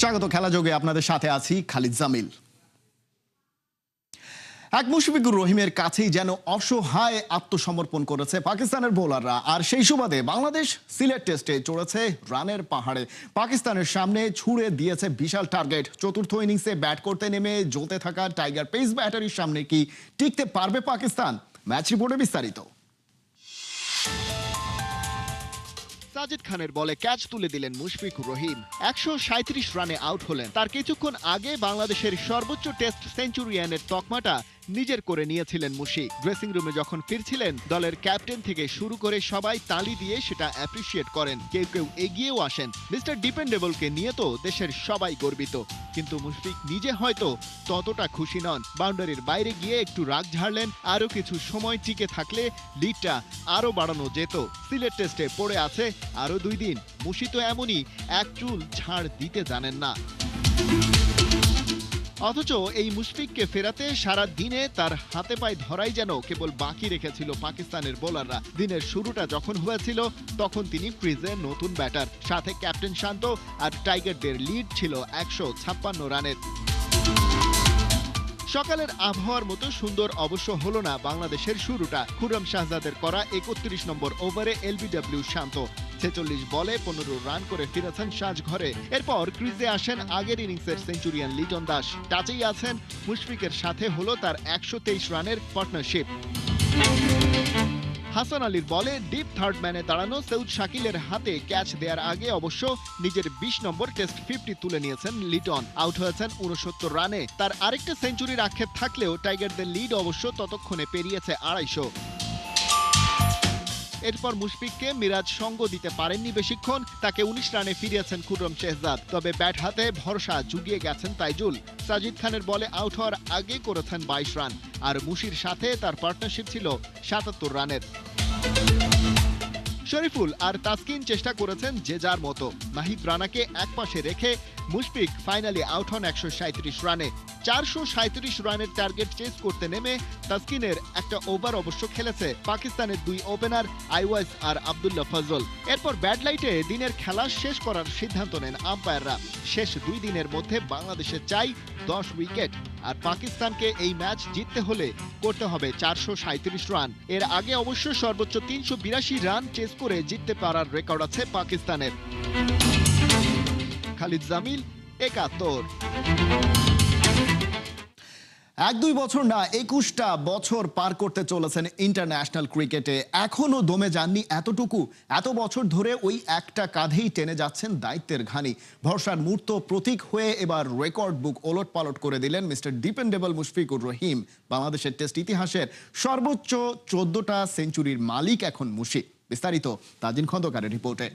স্বাগত খেলাযোগে আপনাদের সাথে আছি খালিদ জামিল। এক মুশফিকুর রহিমের কাছেই যেন অসহায় আত্মসমর্পণ করেছে পাকিস্তানের বোলাররা, আর সেই সুবাদে বাংলাদেশ সিলেট টেস্টে চড়েছে রানের পাহাড়ে। পাকিস্তানের সামনে ছুড়ে দিয়েছে বিশাল টার্গেট। চতুর্থ ইনিংসে ব্যাট করতে নেমে জ্বলতে থাকা টাইগার পেস ব্যাটারির সামনে কি টিকতে পারবে পাকিস্তান? ম্যাচ রিপোর্টে বিস্তারিত। সাজিদ খানের বলে ক্যাচ তুলে দিলেন মুশফিকুর রহিম। 137 রানে আউট হলেন। তার কিছুক্ষণ আগে বাংলাদেশের সর্বোচ্চ টেস্ট সেঞ্চুরিয়ানের তকমাটা নিজের করে নিয়েছিলেন মুশি। ড্রেসিং রুমে যখন ফিরছিলেন, দলের ক্যাপ্টেন থেকে শুরু করে সবাই তালি দিয়ে সেটা অ্যাপ্রিসিয়েট করেন। কেউ কেউ এগিয়েও আসেন। মিস্টার ডিপেন্ডেবলকে নিয়ে তো দেশের সবাই গর্বিত, কিন্তু মুশফিক নিজে হয়তো ততটা খুশি নন। বাউন্ডারির বাইরে গিয়ে একটু রাগ ঝাড়লেন। আরও কিছু সময় টিকে থাকলে লিডটা আরও বাড়ানো যেত। সিলেট টেস্টে পড়ে আছে আরও 2 দিন। মুশি তো এমনই, এক চুল ছাড় দিতে জানেন না। অথচ এই মুশফিককে ফেরাতে সারা দিনে তার হাতে পায়ে ধরাই যেন কেবল বাকি রেখেছিল পাকিস্তানের বোলাররা। দিনের শুরুটা যখন হয়েছিল তখন তিনি ক্রিজে নতুন ব্যাটার, সাথে ক্যাপ্টেন শান্ত, আর টাইগারদের লিড ছিল 156 রানের। সকালের আবহাওয়ার মতো সুন্দর অবশ্য হলো না বাংলাদেশের শুরুটা। খুররম শাহজাদের করা 31 নম্বর ওভারে এলবিডব্লিউ শান্ত 46 বলে 15 রান করে ফিরেছেন সাজঘরে। এরপর ক্রিজে আসেন আগের ইনিংসের সেঞ্চুরিয়ান লিটন দাস। টাচেই আছেন মুশফিকের সাথে হলো তার 123 রানের পার্টনারশিপ। হাসান আলীর বলে ডিপ থার্ড ম্যানে দাঁড়ানো সৌদ শাকিলের হাতে ক্যাচ দেওয়ার আগে অবশ্য নিজের 20 নম্বর টেস্ট 50 তুলে নিয়েছেন লিটন। আউট হয়েছেন 69 রানে। তার আরেকটা সেঞ্চুরির আক্ষেপ থাকলেও টাইগারদের লিড অবশ্য ততক্ষণে পেরিয়েছে 250। এরপর মুশফিককে মিরাজ সঙ্গ দিতে পারেননি বেশিক্ষণ। তাকে 19 রানে ফিরিয়েছেন খুররম শেহজাদ। তবে ব্যাট হাতে ভরসা জুগিয়ে গেছেন তাইজুল। সাজিদ খানের বলে আউট হওয়ার আগে করেছেন 22 রান, আর মুশির সাথে তার পার্টনারশিপ ছিল 77 রানের। শরীফুল আর তাসকিন চেষ্টা করেছেন যে যার মতো। মাহিব রানাকে একপাশে রেখে মুশফিক ফাইনালি আউট হন 137 রানে। 437 রানের টার্গেট চেস করতে নেমে তাসকিনের একটা ওভার অবশ্য খেলেছে পাকিস্তানের 2 ওপেনার আইওয়াইস আর আব্দুল্লাহ ফজল। এরপর ব্যাড লাইটে দিনের খেলা শেষ করার সিদ্ধান্ত নেন আম্পায়াররা। শেষ 2 দিনের মধ্যে বাংলাদেশে চাই 10 উইকেট, আর পাকিস্তানকে এই ম্যাচ জিততে হলে করতে হবে 437 রান। এর আগে অবশ্য সর্বোচ্চ 382 রান চেস করে জিততে পারার রেকর্ড আছে পাকিস্তানের। খালিদ জামিল, 71। 1-2 বছর না, 21টা বছর পার করতে চলেছেন ইন্টারন্যাশনাল ক্রিকেটে। এখনো দমে যাননি এতটুকু। এত বছর ধরে ওই একটা কাঁধেই টেনে যাচ্ছেন দায়িত্বের ঘানি। ভরসার মূর্ত প্রতীক হয়ে এবার রেকর্ড বুক ওলটপালট করে দিলেন মিস্টার ডিপেন্ডেবল মুশফিকুর রহিম। বাংলাদেশের টেস্ট ইতিহাসের সর্বোচ্চ 14টা সেঞ্চুরির মালিক এখন মুশি। বিস্তারিত তাজিন খন্দকারের রিপোর্টে।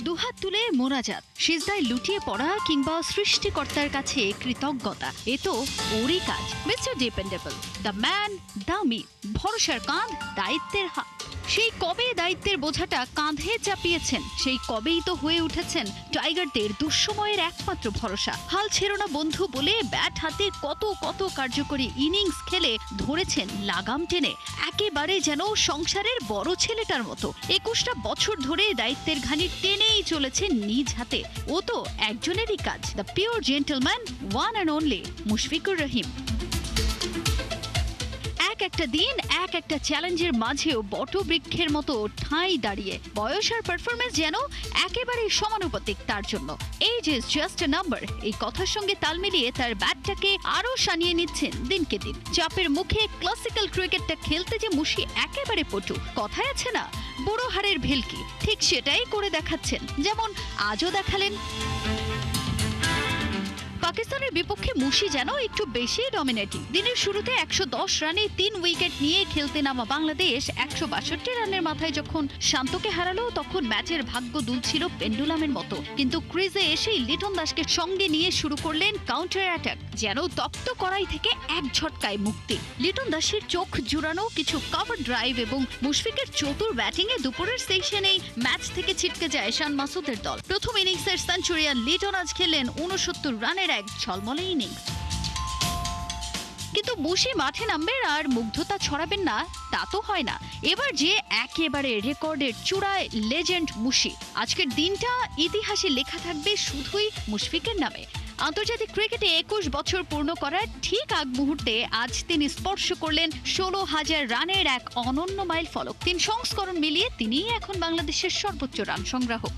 দুহাত তুলে মোনাজাত, সিজদায় লুটিয়ে পড়া কিংবা সৃষ্টিকর্তার কাছে কৃতজ্ঞতা, এ তো ওরই কাজ। Mister dependable, the man, the myth, ভরসার কাঁধ, দায়িত্বের হাত। সেই কবে দায়িত্বের বোঝাটা কাঁধে চাপিয়েছেন, সেই কবেই তো হয়ে উঠেছেন টাইগারদের দুঃসময়ের একমাত্র ভরসা। হাল ছেড়ো না বন্ধু বলে ব্যাট হাতে কত কত কার্যকরী ইনিংস খেলে ধরেছেন লাগাম টেনে, একেবারে যেন সংসারের বড় ছেলেটার মতো। 21টা বছর ধরে দায়িত্বের ঘানি টেনেই চলেছেন নিজ হাতে। ও তো একজনেরই কাজ, the pure gentleman, one and only Mushfiqur Rahim. একটা দিন এক একটা চ্যালেঞ্জের মাঝেও বটবৃক্ষের মতো ঠাঁই দাঁড়িয়ে। বয়স আর পারফরমেন্স যেন একেবারে সমানুপাতিক তার জন্য। Age is just a number, এই কথার সঙ্গে তাল মিলিয়ে তার ব্যাটটাকে আরো সানিয়ে নিচ্ছেন দিনকে দিন। চাপের মুখে ক্লাসিক্যাল ক্রিকেটটা খেলতে যে মুশি একেবারে পটু। কথায় আছে না, বুড়ো হাড়ের ভেলকি, ঠিক সেটাই করে দেখাচ্ছেন, যেমন আজও দেখালেন। পাকিস্তানের বিপক্ষে মুশি যেন একটু বেশি ডমিনেটিং। দিনের শুরুতে 110 রানে 3 উইকেট নিয়ে খেলতে নামা বাংলাদেশ 162 রানের মাথায় যখন শান্তকে হারালো, তখন ম্যাচের ভাগ্য দুলছিল পেন্ডুলামের মতো। কিন্তু ক্রিজে এসেই লিটন দাসকে সঙ্গে নিয়ে শুরু করলেন কাউন্টার অ্যাটাক, যেন তপ্ত কড়াই থেকে এক ঝটকায় মুক্তি। লিটন দাসের চোখ জুড়ানো কিছু কভার ড্রাইভ এবং মুশফিকের চতুর ব্যাটিংয়ে দুপুরের সেশনেই ম্যাচ থেকে ছিটকে যায় শান মাসুদের দল। প্রথম ইনিংসের সেঞ্চুরিয়ান লিটন আজ খেললেন 69 রানের এক ঝলমলে ইনিংস। কিন্তু মুশি মাঠে নামবেন আর মুগ্ধতা ছড়াবেন না তা তো হয় না। এবার যে একেবারে রেকর্ডের চূড়ায় লেজেন্ড মুশি, আজকের দিনটা ইতিহাসে লেখা থাকবে শুধুই মুশফিকের নামে। আন্তর্জাতিক ক্রিকেটে 21 বছর পূর্ণ করার ঠিক আগ মুহূর্তে আজ তিনি স্পর্শ করলেন 16,000 রানের এক অনন্য মাইল ফলক। 3 সংস্করণ মিলিয়ে তিনিই এখন বাংলাদেশের সর্বোচ্চ রান সংগ্রাহক।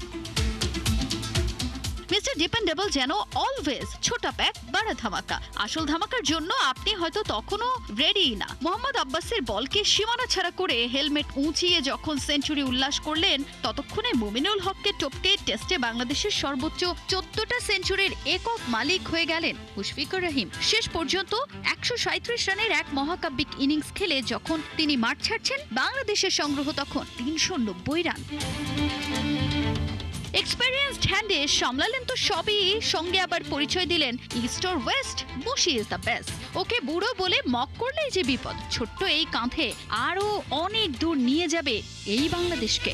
মিস্টার ডিপেন্ডেবল যেন অলওয়েজ ছোটা প্যাক বড় ধামাকা। আসল ধামাকার জন্য আপনি হয়তো তখনও রেডি না। মোহাম্মদ আব্বাসের বলকে সীমানা ছাড়া করে হেলমেট উঁচিয়ে যখন সেঞ্চুরি উল্লাস করলেন, ততক্ষণে মুমিনুল হককে টপকে টেস্টে বাংলাদেশের সর্বোচ্চ 14টা সেঞ্চুরির একক মালিক হয়ে গেলেন মুশফিকুর রহিম। শেষ পর্যন্ত 137 রানের এক মহাকাব্যিক ইনিংস খেলে যখন তিনি মাঠ ছাড়ছেন, বাংলাদেশের সংগ্রহ তখন 390 রান। এক্সপেরিয়েন্সড হ্যান্ডে সামলালেন তো সবই, সঙ্গে আবার পরিচয় দিলেন east or west, Mushi is the best. ওকে বুড়ো বলে মক করলেই যে বিপদ। ছোট্ট এই কাঁধে আরো অনেক দূর নিয়ে যাবে এই বাংলাদেশকে।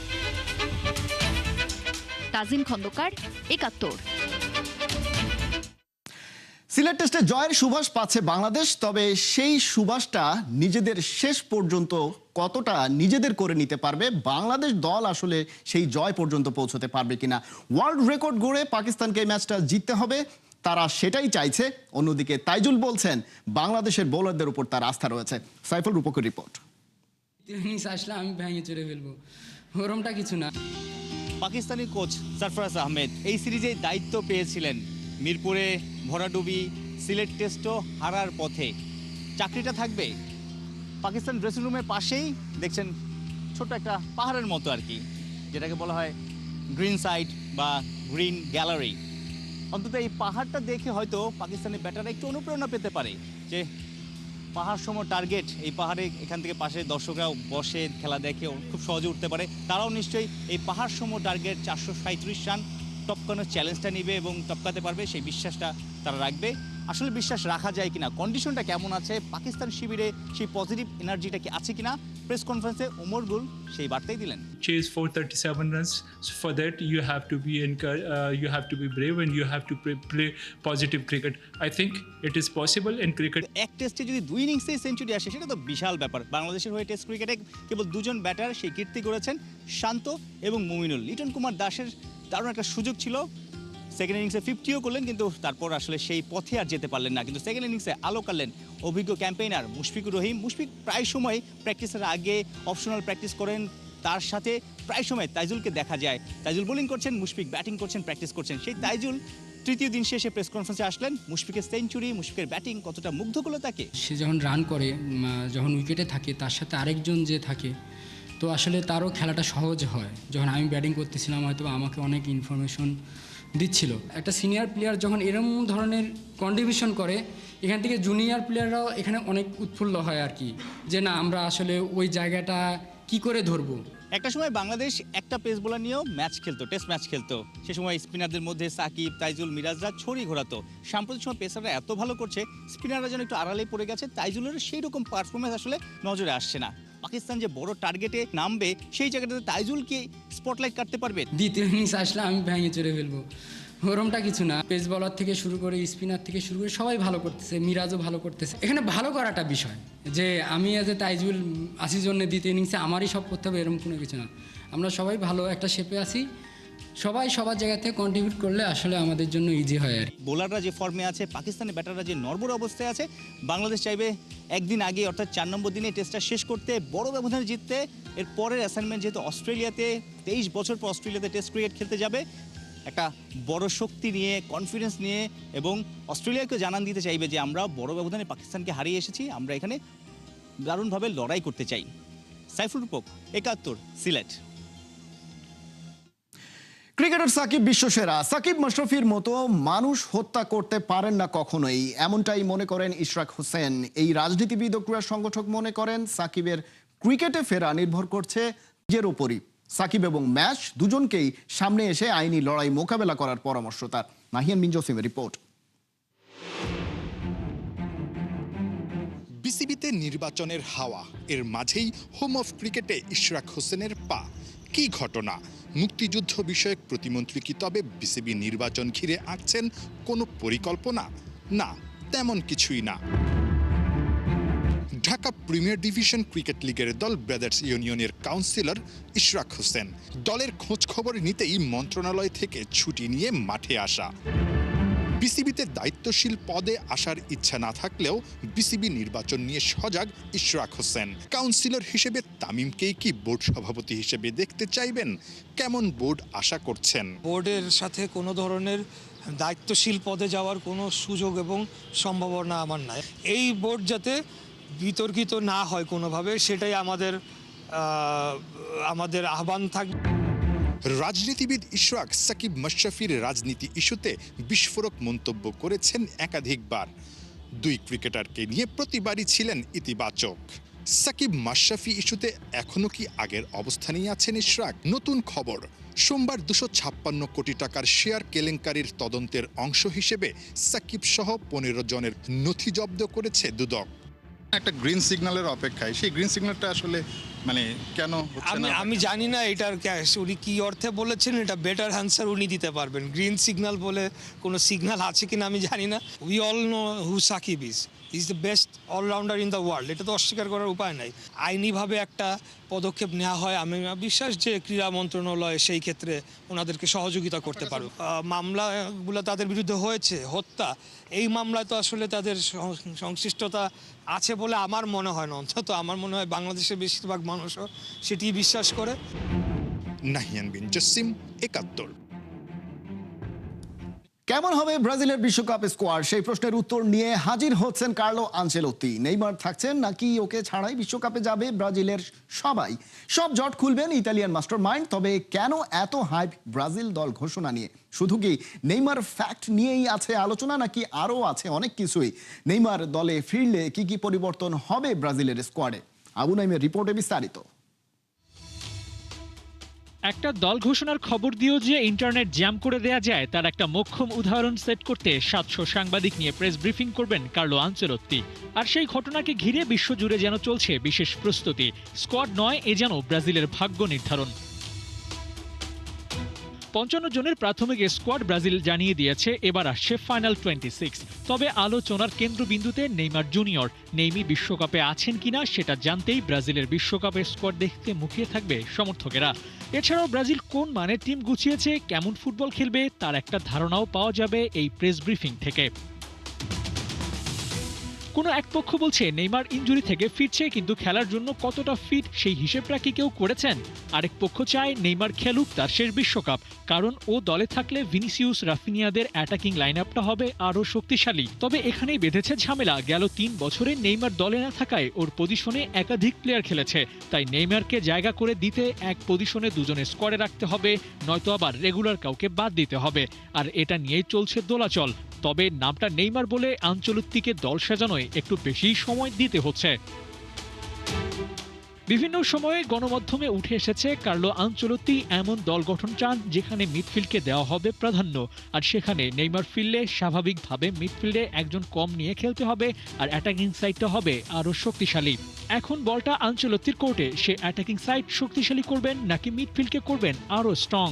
তাজিম খন্দকার, 71। সিলেট টেস্টে জয়ের সুবাস পাচ্ছে বাংলাদেশ, তবে সেই সুবাসটা নিজেদের শেষ পর্যন্ত কতটা নিজেদের করে নিতে পারবে, বাংলাদেশ দল আসলে সেই জয় পর্যন্ত পৌঁছতে পারবে কিনা। ওয়ার্ল্ড রেকর্ড গড়ে পাকিস্তানকে এই ম্যাচটা জিততে হবে, তারা সেটাই চাইছে। অন্যদিকে তাইজুল বলছেন বাংলাদেশের বোলারদের উপর তার আস্থা রয়েছে। সাইফুল রূপকের রিপোর্ট। আসলে আমি ভেঙে চড়ে ফেলবো, ওরমটা কিছু না। পাকিস্তানি কোচ সরফরাজ আহমেদ এই সিরিজে দায়িত্ব পেয়েছিলেন। মিরপুরে ভরাডুবি, সিলেট টেস্টও হারার পথে। চাকরিটা থাকবে পাকিস্তান ড্রেসিং রুমের পাশেই, দেখছেন ছোট একটা পাহাড়ের মতো আর কি, যেটাকে বলা হয় গ্রিন সাইড বা গ্রিন গ্যালারি। অন্তত এই পাহাড়টা দেখে হয়তো পাকিস্তানি ব্যাটাররা একটু অনুপ্রেরণা পেতে পারে যে পাহাড় সম টার্গেট, এই পাহাড়ে এখান থেকে পাশে দর্শকরাও বসে খেলা দেখেও খুব সহজে উঠতে পারে। তারাও নিশ্চয়ই এই পাহাড় সম টার্গেট 437 রান টপকানোর চ্যালেঞ্জটা নিবে এবং টপকাতে পারবে, সেই বিশ্বাসটা তারা রাখবে। আসলে বিশ্বাস রাখা যায় কিনা, কন্ডিশনটা কেমন আছে, পাকিস্তান শিবিরে সেই পজিটিভ এনার্জিটা কি আছে কিনা, প্রেস কনফারেন্সে ওমর গুল সেই বার্তাই দিলেন। Chase 437 runs. So for that, you have to be brave and you have to play positive cricket. I think it is possible in cricket. এক টেস্টে যদি 2 ইনিংসে সেঞ্চুরি আসে সেটা তো বিশাল ব্যাপার। বাংলাদেশের হয়ে টেস্ট ক্রিকেটে কেবল 2 জন ব্যাটার সেই কীর্তি করেছেন, শান্ত এবং মুমিনুল। লিটন কুমার দাসের দারুণ একটা সুযোগ ছিল, সেকেন্ড ইনিংসে 50ও করলেন, কিন্তু তারপর আসলে সেই পথে আর যেতে পারলেন না। কিন্তু সেকেন্ড ইনিংসে আলো কাড়লেন অভিজ্ঞ ক্যাম্পেইনার মুশফিকুর রহিম। মুশফিক প্রায় সময় প্র্যাকটিসের আগে অপশনাল প্র্যাকটিস করেন, তার সাথে প্রায় সময় তাইজুলকে দেখা যায়। তাইজুল বোলিং করছেন, মুশফিক ব্যাটিং করছেন, প্র্যাকটিস করছেন। সেই তাইজুল তৃতীয় দিন শেষে প্রেস কনফারেন্সে আসলেন। মুশফিকের সেঞ্চুরি, মুশফিকের ব্যাটিং কতটা মুগ্ধ করলো তাকে। সে যখন রান করে, যখন উইকেটে থাকে, তার সাথে আরেকজন যে থাকে, তো আসলে তারও খেলাটা সহজ হয়। যখন আমি ব্যাটিং করতেছিলাম হয়তো আমাকে অনেক ইনফরমেশন দিচ্ছিল। একটা সিনিয়র প্লেয়ার যখন এরকম ধরনের কন্ট্রিবিউশন করে, এখান থেকে জুনিয়র প্লেয়াররাও এখানে অনেক উৎফুল্ল হয় আর কি, যে না আমরা আসলে ওই জায়গাটা কি করে ধরবো। একটা সময় বাংলাদেশ একটা পেস বোলার নিয়েও ম্যাচ খেলতো, টেস্ট ম্যাচ খেলতো। সে সময় স্পিনারদের মধ্যে সাকিব, তাইজুল, মিরাজরা ছড়ি ঘোরাতো। সাম্প্রতিক সময় পেসাররা এত ভালো করছে, স্পিনাররা যেন একটু আড়ালে পড়ে গেছে। তাইজুলের সেই রকম পারফরমেন্স আসলে নজরে আসছে না। পাকিস্তান যে বড় টার্গেটে নামবে, সেই জায়গাটাতে তাইজুল কি স্পটলাইট কাটতে পারবে? দ্বিতীয় ইনিংস আসলে আমি ভেঙে চড়ে ফেলবো, ওরমটা কিছু না। পেস বলার থেকে শুরু করে, স্পিনার থেকে শুরু করে সবাই ভালো করতেছে, মিরাজও ভালো করতেছে। এখানে ভালো করাটা বিষয়, যে আমি এজ এ তাইজুল আসি জন্য দ্বিতীয় ইনিংসে আমারই সব করতে হবে এরকম কোনো কিছু না। আমরা সবাই ভালো একটা শেপে আছি, সবাই সবার জায়গা থেকে কন্ট্রিবিউট করলে আসলে আমাদের জন্য ইজি হয় আর। বোলাররা যে ফর্মে আছে, পাকিস্তানের ব্যাটাররা যে নড়বড়ে অবস্থায় আছে, বাংলাদেশ চাইবে একদিন আগে অর্থাৎ 4 নম্বর দিনে টেস্টটা শেষ করতে, বড় ব্যবধানে জিততে। এর পরের অ্যাসাইনমেন্ট যেহেতু অস্ট্রেলিয়াতে, 23 বছর পর অস্ট্রেলিয়াতে টেস্ট ক্রিকেট খেলতে যাবে, একটা বড় শক্তি নিয়ে, কনফিডেন্স নিয়ে, এবং অস্ট্রেলিয়াকে জানান দিতে চাইবে যে আমরা বড় ব্যবধানে পাকিস্তানকে হারিয়ে এসেছি, আমরা এখানে দারুণভাবে লড়াই করতে চাই। সাইফুল রূপক, 71, সিলেট। ক্রিকেটার সাকিব বিশ্বসেরা। সাকিব মাশরাফির মতো মানুষ হত্যা করতে পারেন না কখনোই, এমনটাই মনে করেন ইশরাক হোসেন। এই রাজনীতিবিদ ও ক্রীড়া সংগঠক মনে করেন সাকিবের ক্রিকেটে ফেরা নির্ভর করছে নিজের ওপরই। সাকিব এবং ম্যাচ দুজনকেই সামনে এসে আইনি লড়াই মোকাবেলা করার পরামর্শ তার। মাহিয়ান বিন জসিমের রিপোর্ট। বিসিবিতে নির্বাচনের হাওয়া, এর মাঝেই হোম অফ ক্রিকেটে ইশরাক হোসেনের পা। কি ঘটনা? মুক্তিযুদ্ধ বিষয়ক প্রতিমন্ত্রী কি তবে বিসিবি নির্বাচন ঘিরে আঁকছেন কোনো পরিকল্পনা? না, তেমন কিছুই না। ঢাকা প্রিমিয়ার ডিভিশন ক্রিকেট লিগের দল ব্রাদার্স ইউনিয়নের কাউন্সিলর ইশরাক হোসেন দলের খোঁজ খবর নিতেই মন্ত্রণালয় থেকে ছুটি নিয়ে মাঠে আসা। বিসিবিতে দায়িত্বশীল পদে আসার ইচ্ছা না থাকলেও বিসিবি নির্বাচন নিয়ে সজাগ ইশরাক হোসেন। কাউন্সিলর হিসেবে তামিমকেই কি বোর্ড সভাপতি হিসেবে দেখতে চাইবেন? কেমন বোর্ড আশা করছেন? বোর্ডের সাথে কোনো ধরনের দায়িত্বশীল পদে যাওয়ার কোনো সুযোগ এবং সম্ভাবনা আমার নাই। এই বোর্ড যাতে বিতর্কিত না হয় কোনোভাবে, সেটাই আমাদের আহ্বান থাকবে। রাজনীতিবিদ ইশরাক সাকিব মাশরাফির রাজনীতি ইস্যুতে বিস্ফোরক মন্তব্য করেছেন একাধিকবার। দুই ক্রিকেটারকে নিয়ে প্রতিবারই ছিলেন ইতিবাচক। সাকিব মাশরাফি ইস্যুতে এখনো কি আগের অবস্থানেই আছেন ইশরাক? নতুন খবর, সোমবার 256 কোটি টাকার শেয়ার কেলেঙ্কারির তদন্তের অংশ হিসেবে সাকিব সহ 15 জনের নথি জব্দ করেছে দুদক। একটা গ্রিন সিগন্যালের অপেক্ষায়, সেই গ্রিন সিগন্যালটা আসলে মানে কেন হচ্ছে না? আমি জানি না এটার উনি কি অর্থে বলেছেন, এটা বেটার অ্যান্সার উনি দিতে পারবেন। গ্রিন সিগন্যাল বলে কোনো সিগন্যাল আছে কিনা আমি জানি না। We all know who Shakib is the best all rounder in the world, এটা তো অস্বীকার করার উপায় নাই। আইনিভাবে একটা পদক্ষেপ নেওয়া হয়, আমি বিশ্বাস যে ক্রীড়া মন্ত্রণালয় সেই ক্ষেত্রে ওনাদেরকে সহযোগিতা করতে পারবে। মামলাগুলো তাদের বিরুদ্ধে হয়েছে, হত্যা, এই মামলায় তো আসলে তাদের সংশ্লিষ্টতা আছে বলে আমার মনে হয় না। অন্তত আমার মনে হয় বাংলাদেশের বেশিরভাগ মানুষও সেটি বিশ্বাস করে। নাহিয়ান বিন জসিম, ৭১। কেমন হবে ব্রাজিলের বিশ্বকাপ স্কোয়াড? সেই প্রশ্নের উত্তর নিয়ে হাজির হচ্ছেন কার্লো আনচেলোত্তি। নেইমার থাকছেন নাকি ওকে ছাড়াই বিশ্বকাপে যাবে ব্রাজিলের সবাই? সব জট খুলবেন ইতালিয়ান মাস্টারমাইন্ড। তবে কেন এত হাইপ ব্রাজিল দল ঘোষণা নিয়ে? শুধু কি নেইমার ফ্যাক্ট নিয়েই আছে আলোচনা, নাকি আরও আছে অনেক কিছুই? নেইমার দলে ফিরলে কি কি পরিবর্তন হবে ব্রাজিলের স্কোয়াডে? আবু নাইমের রিপোর্টে বিস্তারিত। একটা দল ঘোষণার খবর দিয়েও যে ইন্টারনেট জ্যাম করে দেয়া যায় তার একটা মোক্ষম উদাহরণ সেট করতে 700 সাংবাদিক নিয়ে প্রেস ব্রিফিং করবেন কার্লো আনচেলোত্তি। আর সেই ঘটনাকে ঘিরে বিশ্বজুড়ে যেন চলছে বিশেষ প্রস্তুতি। স্কোয়াড নয়, এ যেন ব্রাজিলের ভাগ্য নির্ধারণ। 55 জনের প্রাথমিক স্কোয়াড ব্রাজিল জানিয়ে দিয়েছে এবার আসছে ফাইনাল 26। তবে আলোচনার কেন্দ্রবিন্দুতে নেইমার জুনিয়র। নেইমি বিশ্বকাপে আছেন কিনা সেটা জানতেই ব্রাজিলের বিশ্বকাপের স্কোয়াড দেখতে মুখিয়ে থাকবে সমর্থকেরা। এছাড়াও ব্রাজিল কোন মানের টিম গুছিয়েছে, কেমন ফুটবল খেলবে তার একটা ধারণাও পাওয়া যাবে এই প্রেস ব্রিফিং থেকে। কোনো এক পক্ষ বলছে নেইমার ইনজুরি থেকে ফিরছে, কিন্তু খেলার জন্য কতটা ফিট সেই হিসেবটা কি কেউ করেছেন? আরেক পক্ষ চায় নেইমার খেলুক তার শেষ বিশ্বকাপ, কারণ ও দলে থাকলে ভিনিসিউস, রাফিনিয়াদের অ্যাটাকিং লাইনআপটা হবে আরও শক্তিশালী। তবে এখানেই বেঁধেছে ঝামেলা। গেল 3 বছরে নেইমার দলে না থাকায় ওর পজিশনে একাধিক প্লেয়ার খেলেছে। তাই নেইমারকে জায়গা করে দিতে এক পজিশনে দুজনে স্কোয়াডে রাখতে হবে, নয়তো আবার রেগুলার কাউকে বাদ দিতে হবে। আর এটা নিয়েই চলছে দোলাচল। তবে নামটা নেইমার বলে আনচেলোত্তিকে দল সাজানোয় একটু বেশি সময় দিতে হচ্ছে। বিভিন্ন সময়ে গণমাধ্যমে উঠে এসেছে কার্লো আনচেলোত্তি এমন দল গঠন চান যেখানে মিডফিল্ডকে দেওয়া হবে প্রাধান্য। আর সেখানে নেইমার ফিরলে স্বাভাবিকভাবে মিডফিল্ডে একজন কম নিয়ে খেলতে হবে, আর অ্যাটাকিং সাইডটা হবে আরও শক্তিশালী। এখন বলটা আনচেলোত্তির কোর্টে। সে অ্যাটাকিং সাইড শক্তিশালী করবেন নাকি মিডফিল্ডকে করবেন আরও স্ট্রং?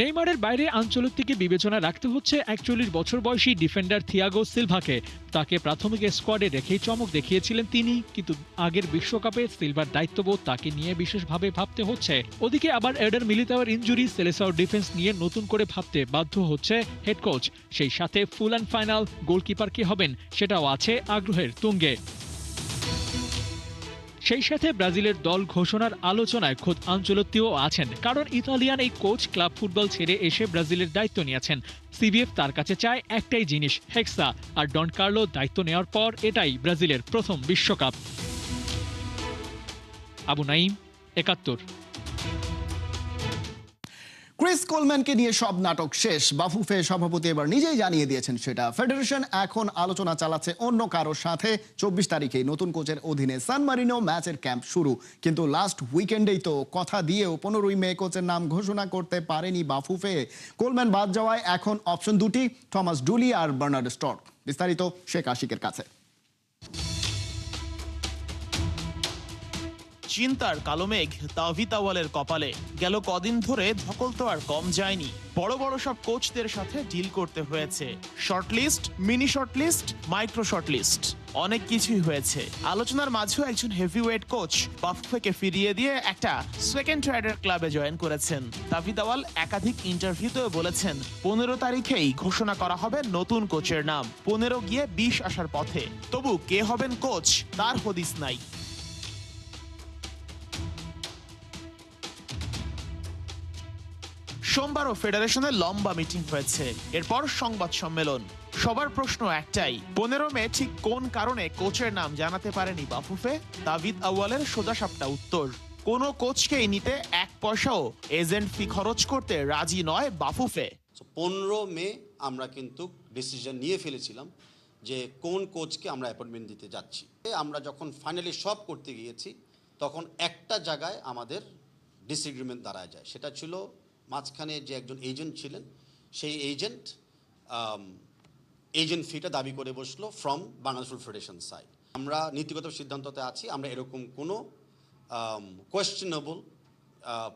নেইমারের বাইরে আনচেলোত্তিকে বিবেচনা রাখতে হচ্ছে 41 বছর বয়সী ডিফেন্ডার থিয়াগো সিলভাকে। তাকে প্রাথমিক স্কোয়াডে রেখেই চমক দেখিয়েছিলেন তিনি, কিন্তু আগের বিশ্বকাপে সিলভার দায়িত্ববোধ তাকে নিয়ে বিশেষভাবে ভাবতে হচ্ছে। ওদিকে আবার এডার মিলিতাওয়ের ইনজুরি সেলেসাওর ডিফেন্স নিয়ে নতুন করে ভাবতে বাধ্য হচ্ছে হেড কোচ। সেই সাথে ফুল অ্যান্ড ফাইনাল গোলকিপার কে হবেন সেটাও আছে আগ্রহের তুঙ্গে। সেই সাথে ব্রাজিলের দল ঘোষণার আলোচনায় খোদ আনচেলোত্তিও আছেন, কারণ ইতালিয়ান এই কোচ ক্লাব ফুটবল ছেড়ে এসে ব্রাজিলের দায়িত্ব নিয়েছেন। সিবিএফ তার কাছে চায় একটাই জিনিস, হেক্সা। আর ডন কার্লো দায়িত্ব নেওয়ার পর এটাই ব্রাজিলের প্রথম বিশ্বকাপ। আবু নাইম, ৭১। ক্রিস কোলম্যানকে নিয়ে সব নাটক শেষ। বাফুফে সভাপতি এবার নিজেই জানিয়ে দিয়েছেন সেটা। ফেডারেশন এখন আলোচনা চালাচ্ছে অন্য কারোর সাথে। 24 তারিখে নতুন কোচের অধীনে সান মারিনো ম্যাচের ক্যাম্প শুরু। কিন্তু লাস্ট উইকেন্ডেই তো কথা দিয়েও 15ই মে কোচের নাম ঘোষণা করতে পারেনি বাফুফে। কোলম্যান বাদ যাওয়ায় এখন অপশন দুটি, থমাস ডুলি আর বার্নার্ড স্টর্ক। বিস্তারিত শেখ আশিকের কাছে। চিন্তার কালো মেঘ তাওহিদ আউয়ালের কপালে। গেল কদিন ধরে ধকল তো আর কম যায়নি। বড় বড় সব কোচদের সাথে ডিল করতে হয়েছে। Shortlist, mini shortlist, micro shortlist, অনেক কিছুই হয়েছে। আলোচনার মাঝেও একজন হেভিওয়েট কোচ বাফুফেকে ফিরিয়ে দিয়ে একটা সেকেন্ড রাইডার ক্লাবে জয়েন করেছেন। তাওহিদ আউয়াল একাধিক ইন্টারভিউতেও বলেছেন 15 তারিখেই ঘোষণা করা হবে নতুন কোচের নাম। 15 গিয়ে 20 আসার পথে। তবু কে হবেন কোচ তার হদিস নাই। সোমবারও ফেডারেশনে লম্বা মিটিং হয়েছে, এরপর সংবাদ সম্মেলন। সবার প্রশ্ন একটাই, 15 মে ঠিক কোন কারণে কোচের নাম জানাতে পারেনি বাফুফে? তাওহিদ আউয়ালের সোজাসাপটা উত্তর, কোনো কোচকেই নিতে এক পয়সাও এজেন্ট ফি খরচ করতে রাজি নয় বাফুফে। 15 মে আমরা কিন্তু ডিসিশন নিয়ে ফেলেছিলাম যে কোন কোচকে আমরা অ্যাপয়েন্টমেন্ট দিতে যাচ্ছি। আমরা যখন ফাইনালি সব করতে গিয়েছি তখন একটা জায়গায় আমাদের ডিসএগ্রিমেন্ট দাঁড়ায় যায়, সেটা ছিল মাঝখানে যে একজন এজেন্ট ছিলেন সেই এজেন্ট ফিটা দাবি করে বসলো from Bangladesh football federation side. আমরা নীতিগত সিদ্ধান্ততে আছি, আমরা এরকম কোনো কোয়েশ্চেনেবল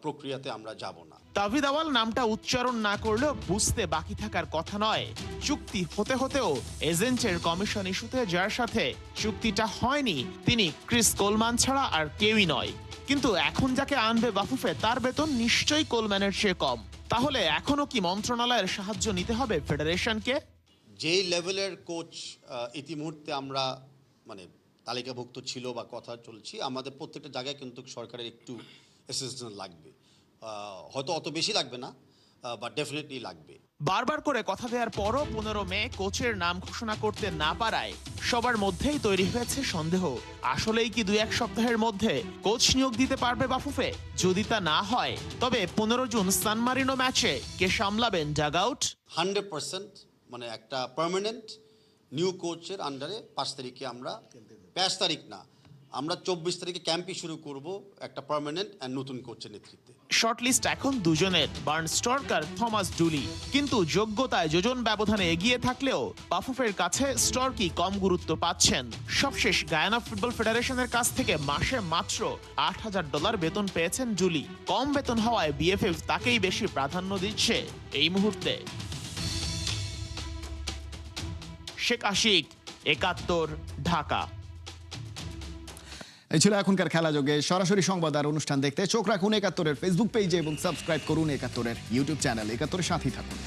প্রক্রিয়াতে আমরা যাব না। তাওহিদ আউয়াল নামটা উচ্চারণ না করলেও বুঝতে বাকি থাকার কথা নয়, চুক্তি হতে হতেও এজেন্টের কমিশন ইস্যুতে যার সাথে চুক্তিটা হয়নি তিনি ক্রিস কোলম্যান ছাড়া আর কেউই নয়। কিন্তু এখন যাকে আনবে বাফুফে তার বেতন নিশ্চয়ই কোলম্যানের চেয়ে কম। তাহলে এখনো কি মন্ত্রণালয়ের সাহায্য নিতে হবে ফেডারেশনকে? যেই লেভেলের কোচ ইতিমুহূর্তে আমরা মানে তালিকাভুক্ত ছিল বা কথা চলছি, আমাদের প্রত্যেকটা জায়গায় কিন্তু সরকারের একটু অ্যাসিস্ট্যান্স লাগবে। হয়তো অত বেশি লাগবে না, বাট ডেফিনেটলি লাগবে। বারবার করে কথা দেওয়ার পরও 15 মে কোচের নাম ঘোষণা করতে না পারায় সবার মধ্যেই তৈরি হয়েছে সন্দেহ, আসলেই কি 2-1 সপ্তাহের মধ্যে কোচ নিয়োগ দিতে পারবে বাফুফে? যদি তা না হয় তবে 15 জুন সান মারিনো ম্যাচে কে সামলাবেন ডাগ আউট? 100% মানে একটা পার্মানেন্ট নিউ কোচের আন্ডারে 5 তারিখে আমরা 5 তারিখ না, আমরা 24 তারিখে ক্যাম্পই শুরু করব একটা পার্মানেন্ট আর নতুন কোচের নেতৃত্বে। শর্টলিস্ট এখন দুজনের, বার্ন স্টর্ক আর থমাস ডুলি। কিন্তু যোগ্যতায় যোজন ব্যবধানে এগিয়ে থাকলেও বাফুফের কাছে স্টর্কই কম গুরুত্ব পাচ্ছেন। সবশেষ গায়ানা ফুটবল ফেডারেশনের কাছ থেকে মাসে মাত্র $8,000 বেতন পেয়েছেন ডুলি। কম বেতন হওয়ায় বিএফএফ তাকেই বেশি প্রাধান্য দিচ্ছে এই মুহূর্তে। শেখ আশিক, 71, ঢাকা। এই ছিল এখনকার খেলা যোগে। সরাসরি সংবাদ আর অনুষ্ঠান দেখতে চোখ রাখুন 71-এর ফেসবুক পেজে এবং সাবস্ক্রাইব করুন 71-এর ইউটিউব চ্যানেল। 71-এর সাথেই থাকুন।